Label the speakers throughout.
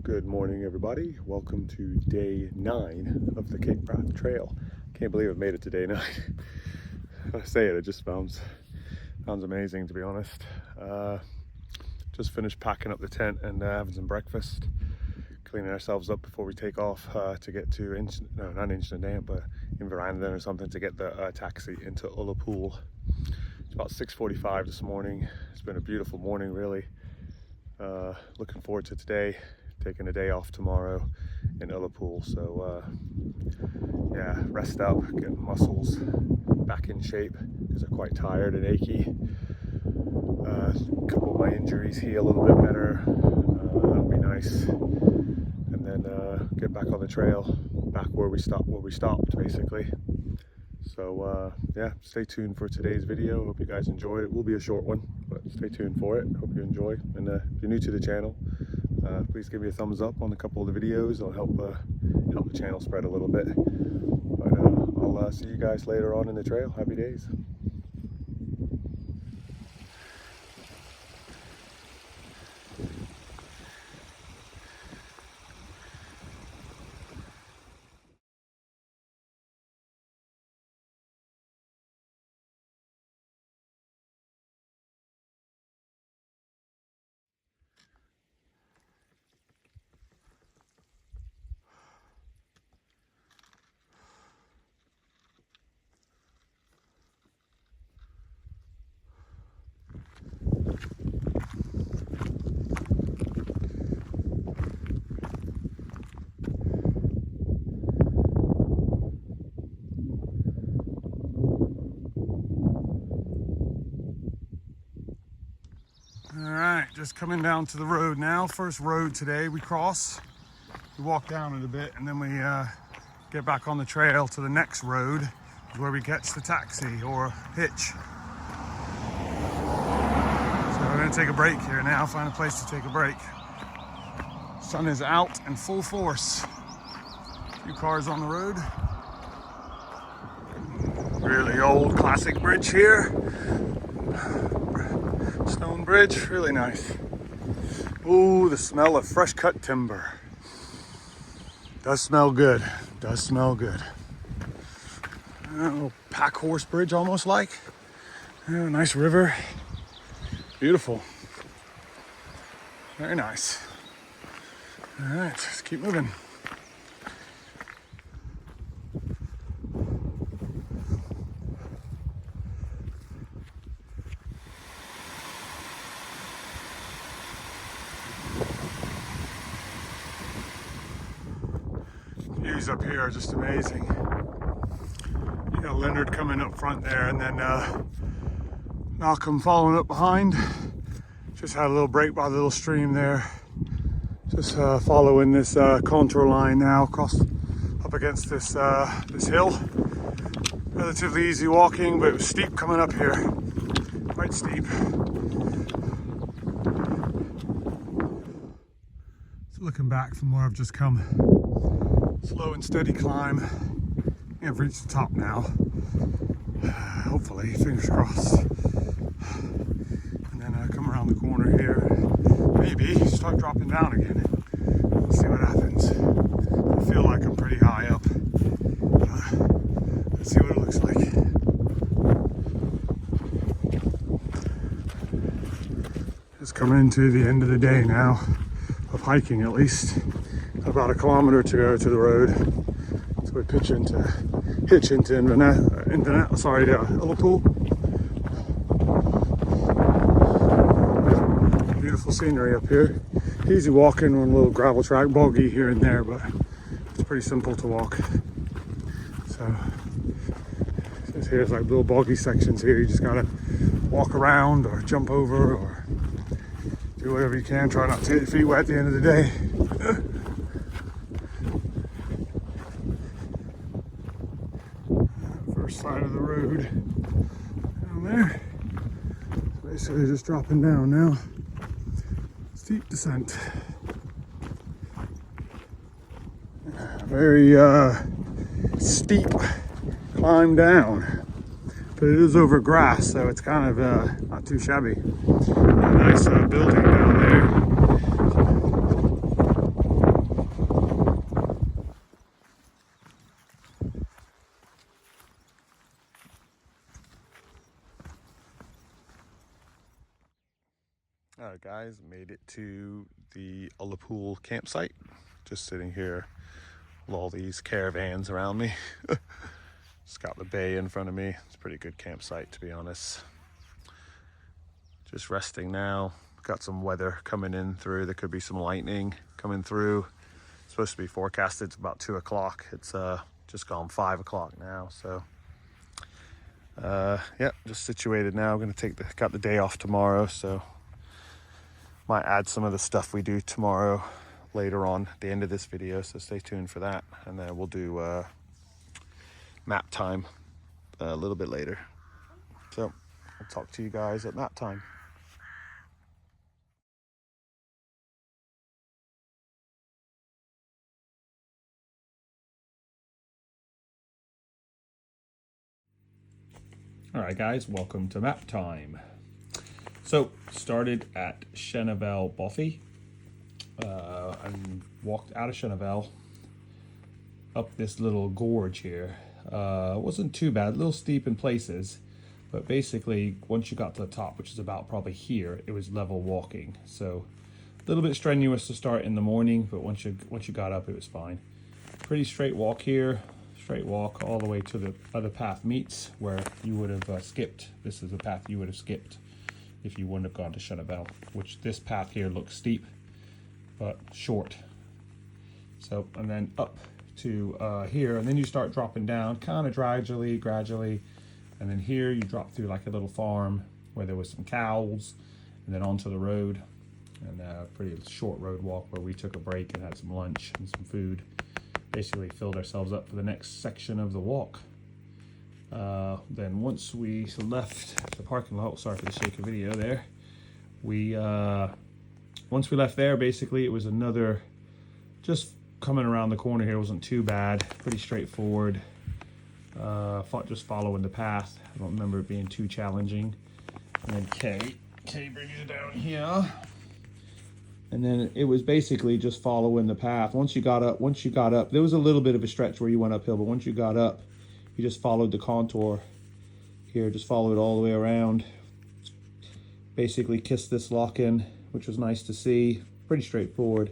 Speaker 1: Good morning, everybody. Welcome to day 9 of the Cape Wrath Trail. Can't believe I've made it to day 9. When I say it, it just sounds amazing, to be honest. Just finished packing up the tent and having some breakfast, cleaning ourselves up before we take off to get to not Inchinnan, but Inverrandon or something, to get the taxi into Ullapool. It's about 6:45 this morning. It's been a beautiful morning, really. Looking forward to today. Taking a day off tomorrow in Ullapool, so yeah, rest up, get muscles back in shape because they're quite tired and achy. A couple of my injuries heal a little bit better. That'll be nice, and then get back on the trail, back where we stopped basically. So yeah, stay tuned for today's video. Hope you guys enjoy it. It will be a short one, but stay tuned for it. Hope you enjoy. And if you're new to the channel, please give me a thumbs up on a couple of the videos. It'll help the channel spread a little bit. But I'll see you guys later on in the trail. Happy days. All right, just coming down to the road now. First road today we cross. We walk down it a bit and then we get back on the trail to the next road where we catch the taxi or hitch. So we're gonna take a break here now, find a place to take a break. Sun is out in full force. A few cars on the road. Really old classic bridge here. Stone bridge, really nice. Ooh, the smell of fresh cut timber. Does smell good, does smell good. A little pack horse bridge almost like. Yeah, nice river. Beautiful. Very nice. All right, let's keep moving. Views up here are just amazing. You got Leonard coming up front there, and then Malcolm following up behind. Just had a little break by the little stream there. Just following this contour line now, across up against this this hill. Relatively easy walking, but it was steep coming up here. Quite steep. So looking back from where I've just come. Slow and steady climb. I've reached the top now. Hopefully, fingers crossed. And then come around the corner here. Maybe start dropping down again. Let's see what happens. I feel like I'm pretty high up. Let's see what it looks like. Just coming into the end of the day now, of hiking at least. About 1 kilometer to go to the road, so we hitch into Ullapool. Beautiful scenery up here. Easy walking on a little gravel track, boggy here and there, but it's pretty simple to walk. So here's like little boggy sections here. You just gotta walk around or jump over or do whatever you can. Try not to get your feet wet at the end of the day. First side of the road down there. Basically just dropping down now. Steep descent. Very steep climb down, but it is over grass, so it's kind of not too shabby. A nice building down there. Guys, made it to the Ullapool campsite. Just sitting here with all these caravans around me. Just got the bay in front of me. It's a pretty good campsite, to be honest. Just resting now. Got some weather coming in through. There could be some lightning coming through. It's supposed to be forecasted. It's about 2 o'clock. It's just gone 5 o'clock now. So yeah, just situated now. I'm gonna got the day off tomorrow, so might add some of the stuff we do tomorrow later on at the end of this video, so stay tuned for that. And then we'll do map time a little bit later. So I'll talk to you guys at map time. All right, guys, welcome to map time. So started at Chenavel Bothy and walked out of Chenavel up this little gorge here. It wasn't too bad, a little steep in places, but basically once you got to the top, which is about probably here, it was level walking. So a little bit strenuous to start in the morning, but once you got up, it was fine. Pretty straight walk here, straight walk all the way to the other path meets where you would have skipped. This is the path you would have skipped if you wouldn't have gone to Chenavel, which this path here looks steep, but short. So, and then up to here, and then you start dropping down kind of gradually, and then here you drop through like a little farm where there was some cows, and then onto the road, and a pretty short road walk where we took a break and had some lunch and some food. Basically filled ourselves up for the next section of the walk. Then once we left the parking lot, sorry for the shaky video there, once we left there, basically it was another, just coming around the corner here wasn't too bad, pretty straightforward. Just following the path. I don't remember it being too challenging. And then Kay brings you down here. And then it was basically just following the path. Once you got up, there was a little bit of a stretch where you went uphill, but once you got up, you just followed the contour here, just followed it all the way around. Basically kissed this lock in, which was nice to see. Pretty straightforward.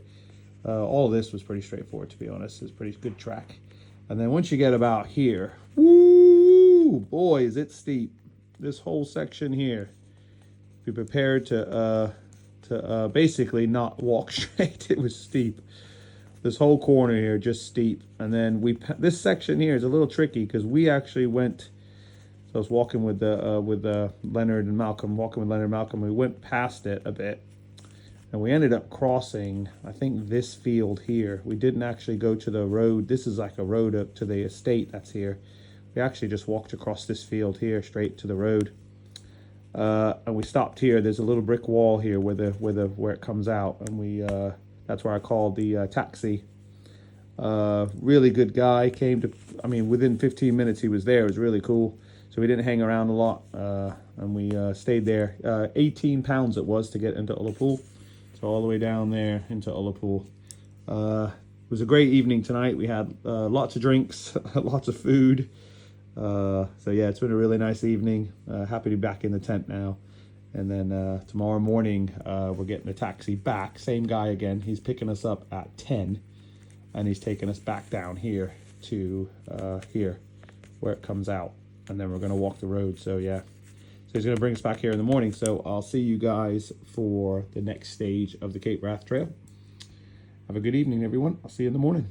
Speaker 1: All of this was pretty straightforward, to be honest. It's pretty good track. And then once you get about here, woo, boy, is it steep. This whole section here, be prepared to basically not walk straight. It was steep. This whole corner here just steep, and then this section here is a little tricky because we actually went. So I was walking with Leonard and Malcolm. We went past it a bit, and we ended up crossing, I think, this field here. We didn't actually go to the road. This is like a road up to the estate that's here. We actually just walked across this field here straight to the road. And we stopped here. There's a little brick wall here where it comes out, and that's where I called the taxi. Really good guy. Within 15 minutes he was there. It was really cool. So we didn't hang around a lot, and we stayed there. 18 pounds it was to get into Ullapool. So all the way down there into Ullapool. It was a great evening tonight. We had lots of drinks, lots of food. So yeah, it's been a really nice evening. Happy to be back in the tent now. And then tomorrow morning, we're getting a taxi back. Same guy again. He's picking us up at 10, and he's taking us back down here to here, where it comes out. And then we're going to walk the road. So yeah, so he's going to bring us back here in the morning. So I'll see you guys for the next stage of the Cape Wrath Trail. Have a good evening, everyone. I'll see you in the morning.